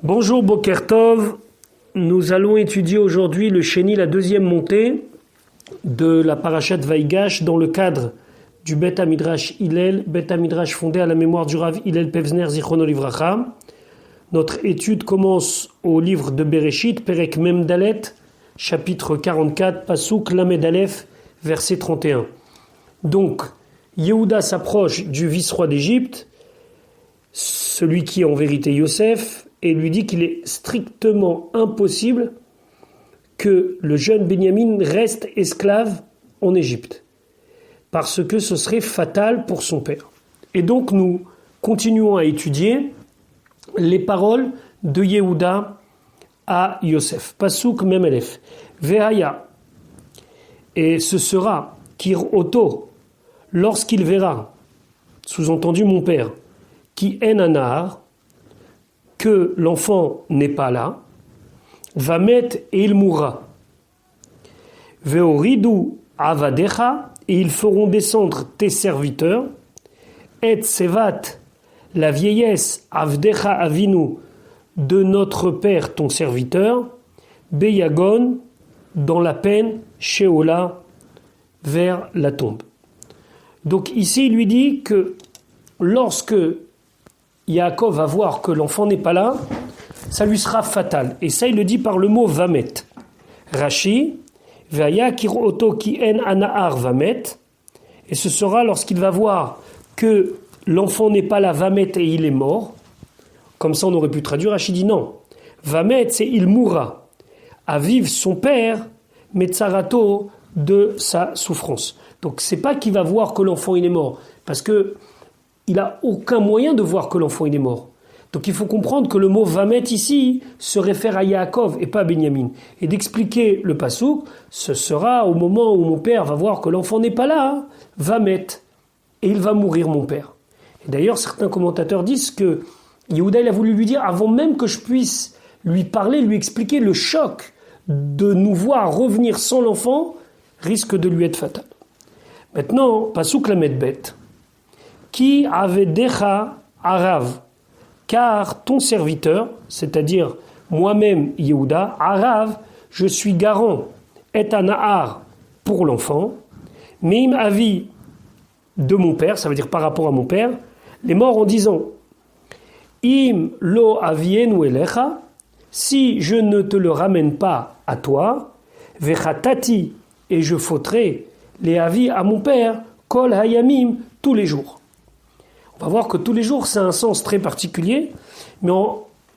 Bonjour Boker Tov, nous allons étudier aujourd'hui le Sheni, la deuxième montée de la Parashat Vaïgash dans le cadre du Bet HaMidrash Hillel, Bet HaMidrash fondé à la mémoire du Rav Hillel Pevzner Zichrono Livracha. Notre étude commence au livre de Bereshit, Perek Mem Dalet, chapitre 44, Pasuk Lamed Aleph, verset 31. Donc, Yehuda s'approche du vice-roi d'Égypte, celui qui est en vérité Yosef, et lui dit qu'il est strictement impossible que le jeune Benyamin reste esclave en Égypte, parce que ce serait fatal pour son père. Et donc nous continuons à étudier les paroles de Yehuda à Yosef. Pasuk Mem Aleph. Ve'haya. Et ce sera Kir Oto, lorsqu'il verra, sous-entendu mon père, qui en anar, que l'enfant n'est pas là, va mettre et il mourra. Ve'oridu avadecha, et ils feront descendre tes serviteurs, et sevat, la vieillesse, avdecha avinu, de notre père ton serviteur, beyagon, dans la peine, sheola, vers la tombe. Donc ici il lui dit que lorsque Yaakov va voir que l'enfant n'est pas là, ça lui sera fatal. Et ça, il le dit par le mot vamet. Rashi, vaya kir oto ki en anahar vamet. Et ce sera lorsqu'il va voir que l'enfant n'est pas là, vamet, et il est mort. Comme ça, on aurait pu traduire. Rashi dit non. Vamet, c'est il mourra. À vivre son père, metzarato, de sa souffrance. Donc, c'est pas qu'il va voir que l'enfant il est mort. Parce que il n'a aucun moyen de voir que l'enfant il est mort. Donc il faut comprendre que le mot vamet ici se réfère à Yaakov et pas à Benyamin. Et d'expliquer le pasouk, ce sera au moment où mon père va voir que l'enfant n'est pas là, hein, vamet, et il va mourir mon père. Et d'ailleurs certains commentateurs disent que Yehuda il a voulu lui dire avant même que je puisse lui parler, lui expliquer le choc de nous voir revenir sans l'enfant risque de lui être fatal. Maintenant, pasouk lamed bet. Qui avait decha arav, car ton serviteur, c'est-à-dire moi-même Yehuda, arav, je suis garant, et anahar pour l'enfant, mim avi de mon père, ça veut dire par rapport à mon père, les morts en disant im lo avienu elecha, si je ne te le ramène pas à toi, vechatati, et je fauterai les avis à mon père, kol hayamim, tous les jours. On va voir que tous les jours, c'est un sens très particulier, mais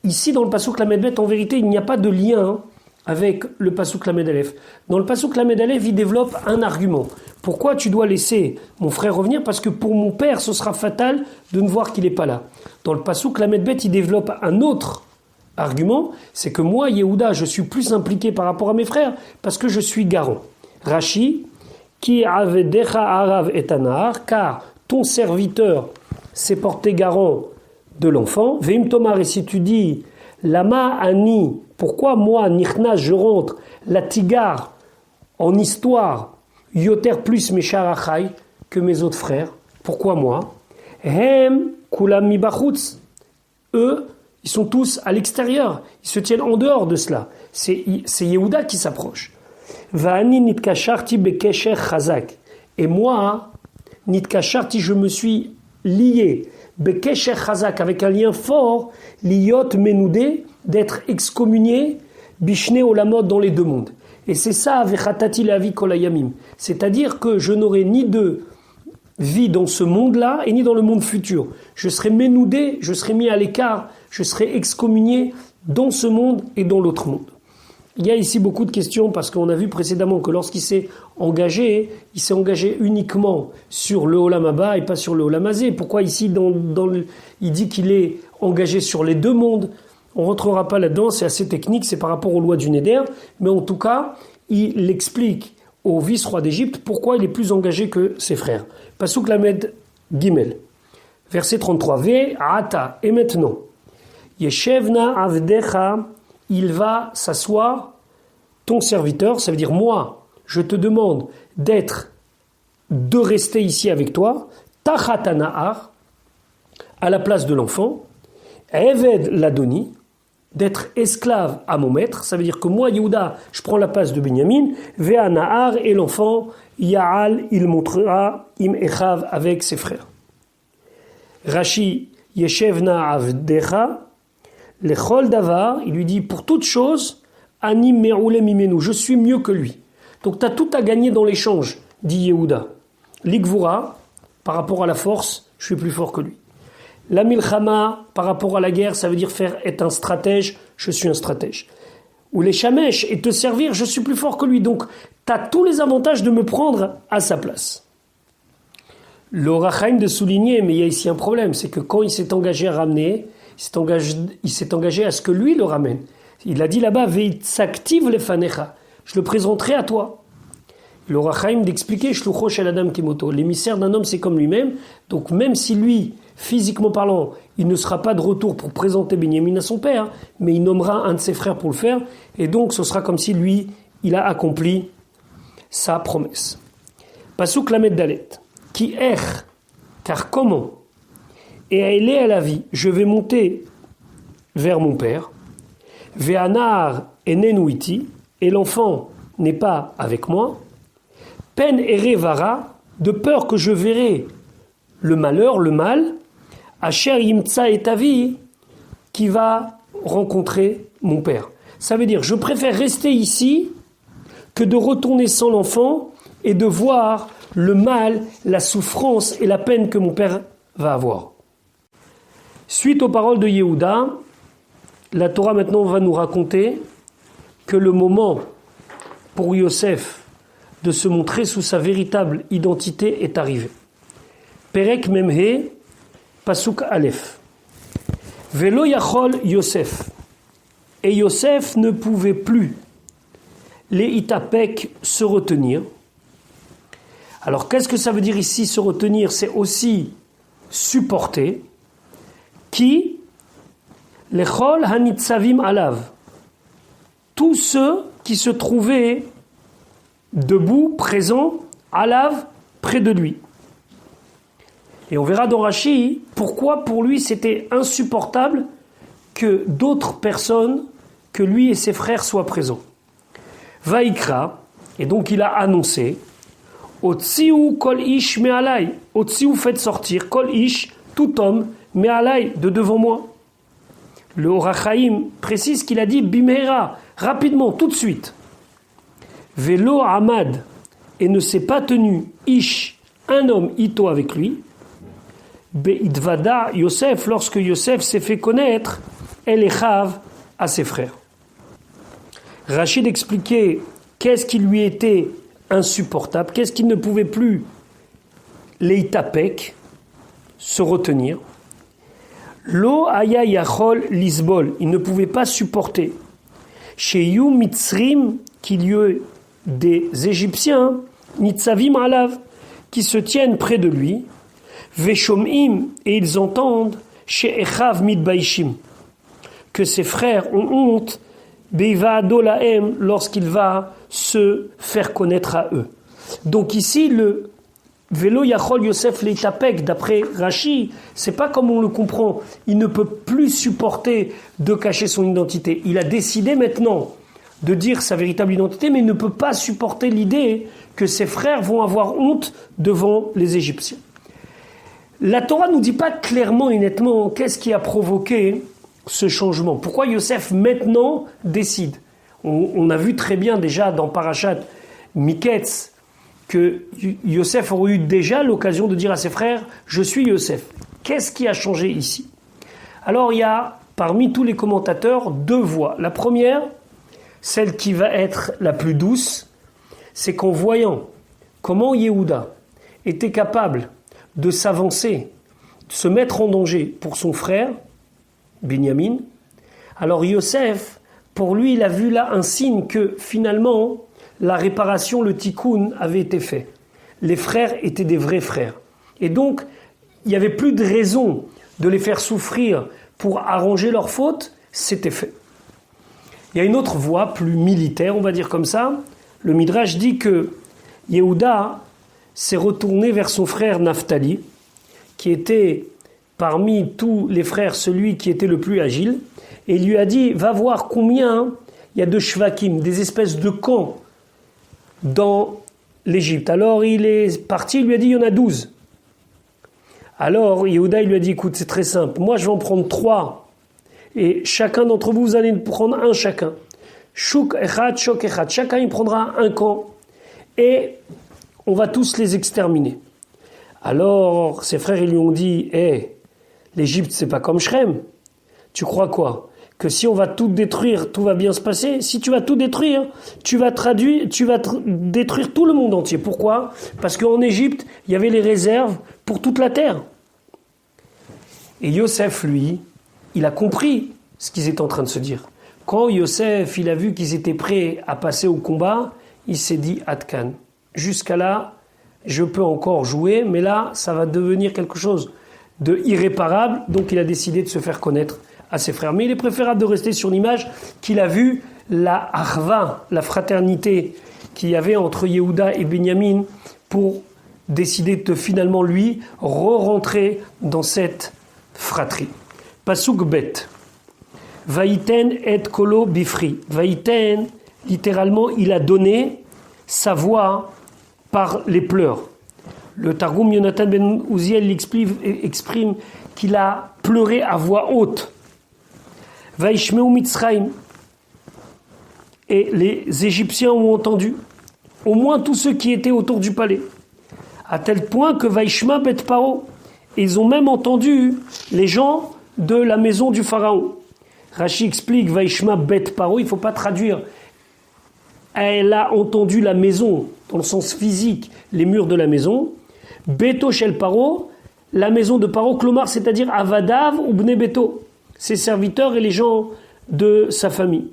ici, dans le Pasuk Lamed Bet, en vérité, il n'y a pas de lien avec le Pasuk Lamed Aleph. Dans le Pasuk Lamed Aleph, il développe un argument. Pourquoi tu dois laisser mon frère revenir ? Parce que pour mon père, ce sera fatal de ne voir qu'il n'est pas là. Dans le Pasuk Lamed Bet, il développe un autre argument, c'est que moi, Yehuda, je suis plus impliqué par rapport à mes frères, parce que je suis garant. Rashi, qui avait decha arav et anar, car ton serviteur s'est porté garant de l'enfant. Veim tomar, et si tu dis lama ani, pourquoi moi, nichnas, je rentre, la tigar, en histoire, yoter plus mes charachai, que mes autres frères, pourquoi moi? Hem kulam mibachutz, eux, ils sont tous à l'extérieur, ils se tiennent en dehors de cela. C'est Yehuda qui s'approche. Va'ani nitkasharti bekesher chazak, et moi, nitkasharti, je me suis lié, bekesher chazak, avec un lien fort, liyot menoudé, d'être excommunié, bishne olamot, dans les deux mondes. Et c'est ça, vechatati lavi kolayamim. C'est-à-dire que je n'aurai ni de vie dans ce monde-là, et ni dans le monde futur. Je serai menoudé, je serai mis à l'écart, je serai excommunié dans ce monde et dans l'autre monde. Il y a ici beaucoup de questions parce qu'on a vu précédemment que lorsqu'il s'est engagé, il s'est engagé uniquement sur le Olam Haba et pas sur le Olam Hazé. Pourquoi ici il dit qu'il est engagé sur les deux mondes? On ne rentrera pas là-dedans, c'est assez technique, c'est par rapport aux lois du Neder. Mais en tout cas, il explique au vice-roi d'Égypte pourquoi il est plus engagé que ses frères. Pasuk Lamed Gimel, verset 33. Ve ata, et maintenant, Yeshevna avdecha, il va s'asseoir, ton serviteur, ça veut dire moi, je te demande de rester ici avec toi, tachat anahar, à la place de l'enfant, Eved l'Adoni, d'être esclave à mon maître. Ça veut dire que moi, Yehuda, je prends la place de Binyamin. Vea Nahar, et l'enfant, Yaal, il montrera Im Echav avec ses frères. Rashi, Yeshevna Avdecha, Lechol Davar, il lui dit, pour toute chose, Anim Meroule Mimenu, je suis mieux que lui. Donc tu as tout à gagner dans l'échange, dit Yehuda. L'Igvura, par rapport à la force, je suis plus fort que lui. La Milchama, par rapport à la guerre, ça veut dire faire être un stratège, je suis un stratège. Ou les Shamesh, et te servir, je suis plus fort que lui. Donc tu as tous les avantages de me prendre à sa place. L'Or HaChaim de souligner, mais il y a ici un problème, c'est que quand il s'est engagé à ramener, il s'est engagé à ce que lui le ramène. Il a dit là-bas, Ve'itzaktiv lefanecha, je le présenterai à toi. L'Or HaChaim d'expliquer, Shlucho shel Adam kimoto, l'émissaire d'un homme c'est comme lui-même, donc même si lui, physiquement parlant, il ne sera pas de retour pour présenter Binyamin à son père, mais il nommera un de ses frères pour le faire, et donc ce sera comme si lui, il a accompli sa promesse. Pasuk Lamed Dalet, qui er, car comment, et elle est à la vie, je vais monter vers mon père, Ve'anar enenuiti, et l'enfant n'est pas avec moi, pen erevara, de peur que je verrai le malheur, le mal, Asher Yimtsa et Tavi, qui va rencontrer mon père. Ça veut dire, je préfère rester ici que de retourner sans l'enfant et de voir le mal, la souffrance et la peine que mon père va avoir. Suite aux paroles de Yehuda, la Torah maintenant va nous raconter que le moment pour Yosef de se montrer sous sa véritable identité est arrivé. Perek Memhe, Pasuk Aleph. Velo Yachol Yosef. Et Yosef ne pouvait plus, les Itapek, se retenir. Alors qu'est-ce que ça veut dire ici se retenir? C'est aussi supporter. Qui? Lechol Hanitzavim Alav. Tous ceux qui se trouvaient debout, présents, Alav, près de lui. Et on verra dans Rashi pourquoi pour lui c'était insupportable que d'autres personnes, que lui et ses frères soient présents. Vaikra, et donc il a annoncé, Otsiu kol ish me'alai, Otsiu faites sortir, kol ish, tout homme, me'alai, de devant moi. Le Or HaChaim précise qu'il a dit bimera, rapidement, tout de suite. Velo Amad, et ne s'est pas tenu ish, un homme ito avec lui. Be'idvada Yosef, lorsque Yosef s'est fait connaître, El Echav à ses frères. Rachid expliquait qu'est-ce qui lui était insupportable, qu'est-ce qu'il ne pouvait plus leitapek, se retenir. Lo aya yachol lisbol, il ne pouvait pas supporter. Chez Yu Mitzrim, qu'il y ait des Égyptiens, Nitzavim alav, qui se tiennent près de lui, Veshomim, et ils entendent, chez Echav mitbaishim, que ses frères ont honte, Beivado lahem, lorsqu'il va se faire connaître à eux. Donc ici, le Velo Yachol Yosef Leitapek, d'après Rashi, c'est pas comme on le comprend. Il ne peut plus supporter de cacher son identité. Il a décidé maintenant de dire sa véritable identité, mais il ne peut pas supporter l'idée que ses frères vont avoir honte devant les Égyptiens. La Torah ne nous dit pas clairement et nettement qu'est-ce qui a provoqué ce changement. Pourquoi Yosef maintenant décide? On a vu très bien déjà dans Parashat Miketz que Yosef aurait eu déjà l'occasion de dire à ses frères « Je suis Yosef ». Qu'est-ce qui a changé ici? Alors il y a parmi tous les commentateurs deux voies. La première, celle qui va être la plus douce, c'est qu'en voyant comment Yehuda était capable de s'avancer, de se mettre en danger pour son frère, Binyamin, alors Yosef, pour lui, il a vu là un signe que finalement, la réparation, le tikkun avait été fait. Les frères étaient des vrais frères. Et donc, il n'y avait plus de raison de les faire souffrir pour arranger leurs fautes, c'était fait. Il y a une autre voie, plus militaire, on va dire comme ça. Le Midrash dit que Yehuda s'est retourné vers son frère Naphtali, qui était parmi tous les frères celui qui était le plus agile, et il lui a dit, va voir combien il y a de shvakim, des espèces de camps dans l'Égypte. Alors il est parti, il lui a dit, il y en a 12. Alors Yehuda il lui a dit, écoute, c'est très simple, moi je vais en prendre 3, et chacun d'entre vous, vous allez prendre un chacun. Shuk echad, shok echad, chacun il prendra un camp, et on va tous les exterminer. Alors ses frères ils lui ont dit, l'Égypte c'est pas comme Shrem, tu crois quoi ? Que si on va tout détruire, tout va bien se passer. Si tu vas tout détruire, tu vas détruire tout le monde entier. Pourquoi ? Parce qu'en Égypte, il y avait les réserves pour toute la terre. Et Yosef, lui, il a compris ce qu'ils étaient en train de se dire. Quand Yosef, il a vu qu'ils étaient prêts à passer au combat, il s'est dit « Atkan, jusqu'à là, je peux encore jouer, mais là, ça va devenir quelque chose de irréparable. » Donc il a décidé de se faire connaître à ses frères. Mais il est préférable de rester sur l'image qu'il a vu la Arva, la fraternité qu'il y avait entre Yehuda et Binyamin pour décider de finalement lui re-rentrer dans cette fratrie. Pasuk bet. Vaïten et kolo bifri. Vaïten, littéralement, il a donné sa voix par les pleurs. Le Targum Yonatan ben Uziel exprime qu'il a pleuré à voix haute. Vaishmeu Mitzrayim. Et les Égyptiens ont entendu, au moins tous ceux qui étaient autour du palais, à tel point que Vaishma bet Paro, ils ont même entendu les gens de la maison du pharaon. Rashi explique Vaishma bet Paro, il ne faut pas traduire. Elle a entendu la maison, dans le sens physique, les murs de la maison. Beto shel Paro, la maison de Paro, Klomar, c'est-à-dire Avadav ou Bne Beto, ses serviteurs et les gens de sa famille.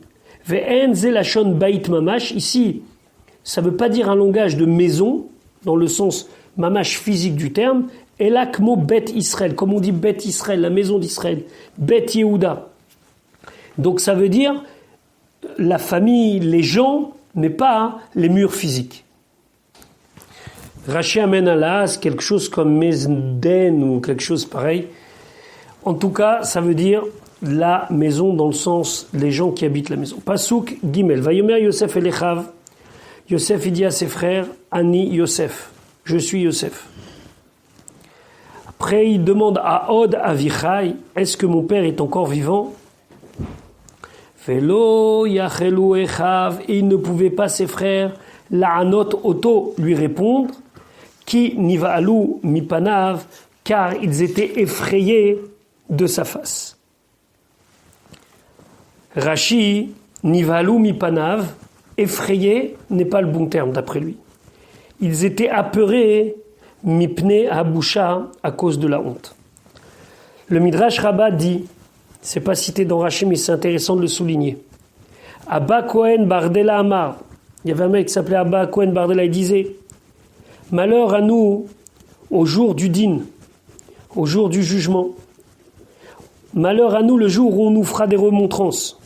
Ve'en zelashon bait mamash, ici, ça ne veut pas dire un langage de maison, dans le sens mamash physique du terme, elakmo bet Israël, comme on dit bet Israël, la maison d'Israël, bet Yehuda. Donc ça veut dire la famille, les gens, mais pas les murs physiques. Rashi amène à l'as quelque chose comme Mezden ou quelque chose pareil. En tout cas, ça veut dire la maison dans le sens les gens qui habitent la maison. Pasuk Gimel. Vayomer Yosef elechav. Yosef il dit à ses frères, Ani Yosef, je suis Yosef. Après il demande à Od Avichai, est-ce que mon père est encore vivant? Velo yachelu echav. Et il ne pouvait pas ses frères la'anot oto lui répondre, ki niva'alu mipanav, car ils étaient effrayés de sa face. Rashi, niva'alu mipanav, effrayé n'est pas le bon terme d'après lui. Ils étaient apeurés, mipne habusha, à cause de la honte. Le Midrash Rabbah dit, c'est pas cité dans Rashi, mais c'est intéressant de le souligner. Abba Kohen Bardella Amar, il y avait un mec qui s'appelait Abba Kohen Bardella, il disait, malheur à nous au jour du din, au jour du jugement. Malheur à nous le jour où on nous fera des remontrances.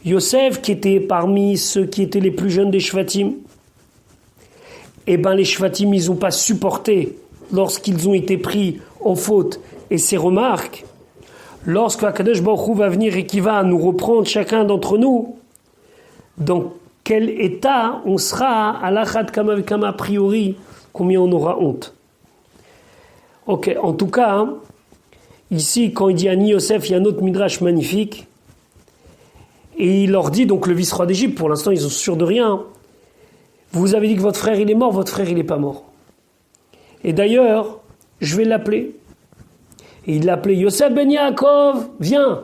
Yosef, qui était parmi ceux qui étaient les plus jeunes des Shvatim, eh ben les Shvatim, ils n'ont pas supporté lorsqu'ils ont été pris en faute. Et ces remarques, lorsque Akadosh Baruch Hu va venir et qui va nous reprendre chacun d'entre nous, dans quel état on sera à l'achat kama vekama a priori, combien on aura honte. Ok, en tout cas, ici, quand il dit Ani Yosef, il y a un autre midrash magnifique. Et il leur dit, donc le vice-roi d'Égypte, pour l'instant ils sont sûrs de rien. Vous avez dit que votre frère il est mort, votre frère il n'est pas mort. Et d'ailleurs, je vais l'appeler. Et il l'appelait Yosef ben Yaakov, viens.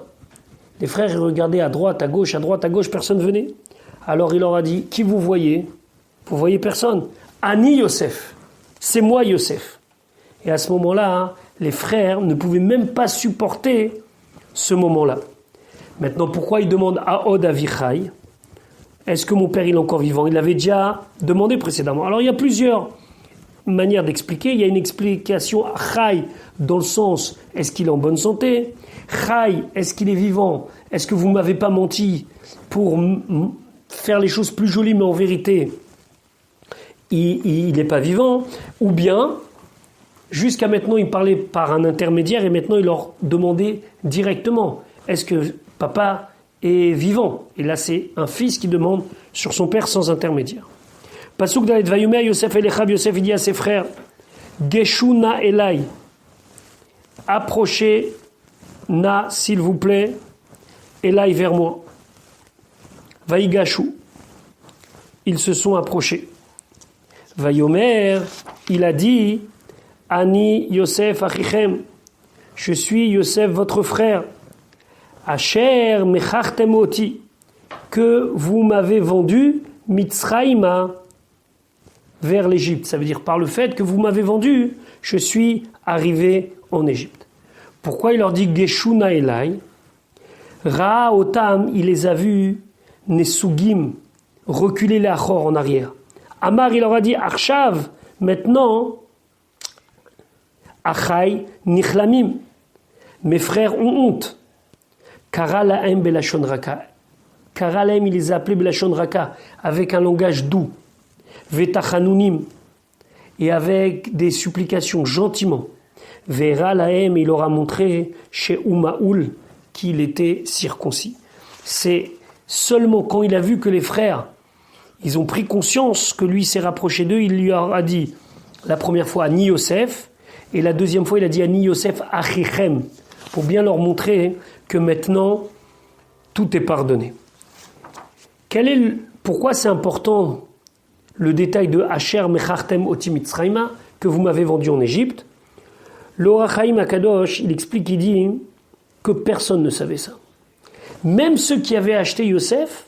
Les frères ils regardaient à droite, à gauche, personne venait. Alors il leur a dit, qui vous voyez? Vous voyez personne. Ani Yosef, c'est moi Yosef. Et à ce moment-là, les frères ne pouvaient même pas supporter ce moment-là. Maintenant, pourquoi il demande à Od Avichai? Est-ce que mon père il est encore vivant? Il l'avait déjà demandé précédemment. Alors il y a plusieurs manière d'expliquer. Il y a une explication Chai dans le sens est-ce qu'il est en bonne santé? Chai, est-ce qu'il est vivant? Est-ce que vous ne m'avez pas menti pour faire les choses plus jolies, mais en vérité, il n'est pas vivant? Ou bien, Jusqu'à maintenant, il parlait par un intermédiaire et maintenant, il leur demandait directement, est-ce que papa est vivant? Et là, c'est un fils qui demande sur son père sans intermédiaire. Pasuk Dalet, Vayomer Yosef Elechav, Yosef il dit à ses frères, Geshuna Elai, approchez, na, s'il vous plaît, Elai vers moi. Vaïgashu, ils se sont approchés. Vayomer, il a dit, Ani Yosef Achichem, je suis Yosef votre frère. Asher mechartem oti, que vous m'avez vendu Mitzraïma vers l'Égypte. Ça veut dire par le fait que vous m'avez vendu, je suis arrivé en Égypte. Pourquoi il leur dit Geshuna Elai? Ra otam, il les a vus, Nesugim, reculer les achor en arrière. Amar, il leur a dit Arshav, maintenant, Achai Nichlamim, mes frères ont honte. Kara lahem belashon raka. Kara lahem, il les a appelés belashon raka, avec un langage doux. Vetachanunim, et avec des supplications gentiment. Vera lahem, il leur a montré chez Umaoul qu'il était circoncis. C'est seulement quand il a vu que les frères, ils ont pris conscience que lui s'est rapproché d'eux, il lui a dit la première fois Ani Yosef, et la deuxième fois il a dit Ani Yosef Achichem, pour bien leur montrer que maintenant tout est pardonné. Pourquoi c'est important le détail de Asher Mechartem Oti Mitzraïma, que vous m'avez vendu en Égypte? L'Or HaChaim Akadosh, il explique, il dit que personne ne savait ça. Même ceux qui avaient acheté Yosef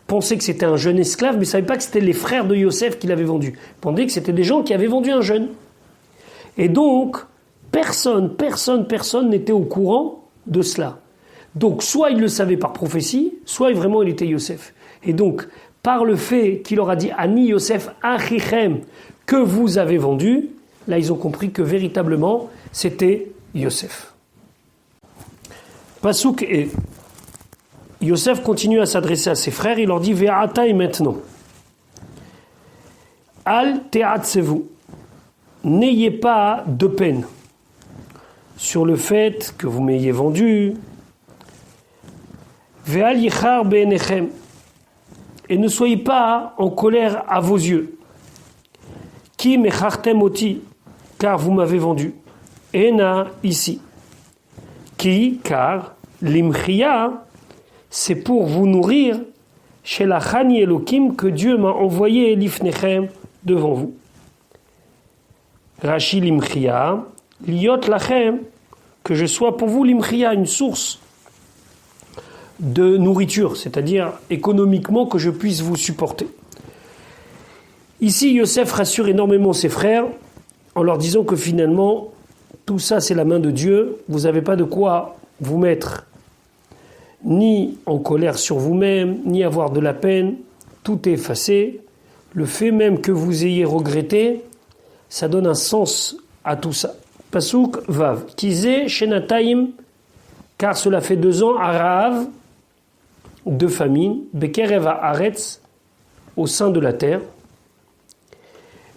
pensaient que c'était un jeune esclave, mais ne savaient pas que c'était les frères de Yosef qui l'avaient vendu. Ils pensaient que c'était des gens qui avaient vendu un jeune. Et donc, personne n'était au courant de cela. Donc, soit il le savait par prophétie, soit vraiment il était Yosef. Et donc, par le fait qu'il leur a dit Ani Yosef Achichem, que vous avez vendu, là ils ont compris que véritablement c'était Yosef. Pasuk et Yosef continue à s'adresser à ses frères, il leur dit Ve'atai maintenant. Al te'atsevu, n'ayez pas de peine sur le fait que vous m'ayez vendu. Ve'al yichar be'enechem, et ne soyez pas en colère à vos yeux. Ki mechartem oti, car vous m'avez vendu. Ena, ici. Qui, car, l'imchia, c'est pour vous nourrir chez la Chani Elokim que Dieu m'a envoyé l'ifnechem devant vous. Rashi l'imchia, liot lachem, que je sois pour vous l'imchia, une source de nourriture, c'est-à-dire économiquement que je puisse vous supporter. Ici, Yosef rassure énormément ses frères en leur disant que finalement, tout ça c'est la main de Dieu, vous n'avez pas de quoi vous mettre ni en colère sur vous-même, ni avoir de la peine, tout est effacé. Le fait même que vous ayez regretté, ça donne un sens à tout ça. Pasuk Vav, Kizé Shenataim, car cela fait 2 ans, Arav, de famine, Bekerev Haaretz, au sein de la terre,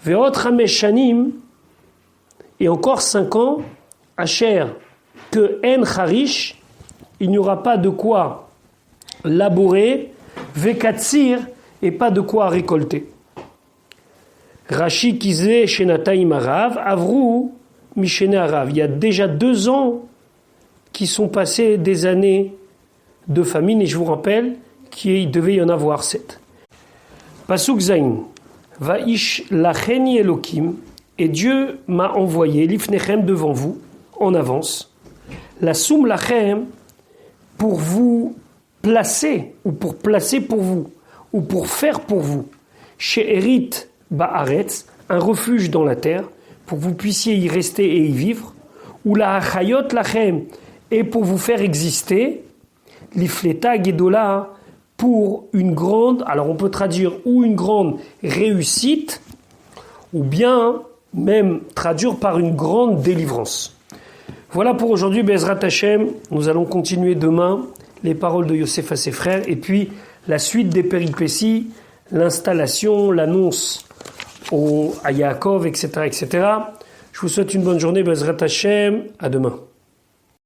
Veot Rameshanim, et encore 5 ans, Asher, que En Charish, il n'y aura pas de quoi labourer, Vekatsir, et pas de quoi récolter. Rashi Kizé Shenataim Arav, Avrou, Mishene Arav. Il y a déjà 2 ans qui sont passés des années de famine, et je vous rappelle qu'il devait y en avoir 7. Pasuk Zain, Vaish lacheni Elokim, et Dieu m'a envoyé l'ifnechem devant vous, en avance, la soum lachem, pour vous placer, ou pour placer pour vous, ou pour faire pour vous, chez Erit Baaretz, un refuge dans la terre, pour que vous puissiez y rester et y vivre, ou la achayot lachem, et pour vous faire exister, l'ifleta gedola, pour une grande, alors on peut traduire ou une grande réussite, ou bien même traduire par une grande délivrance. Voilà pour aujourd'hui, Bezrat Hashem. Nous allons continuer demain les paroles de Yosef à ses frères, et puis la suite des péripéties, l'installation, l'annonce à Yaakov, etc., etc. Je vous souhaite une bonne journée, Bezrat Hashem, à demain.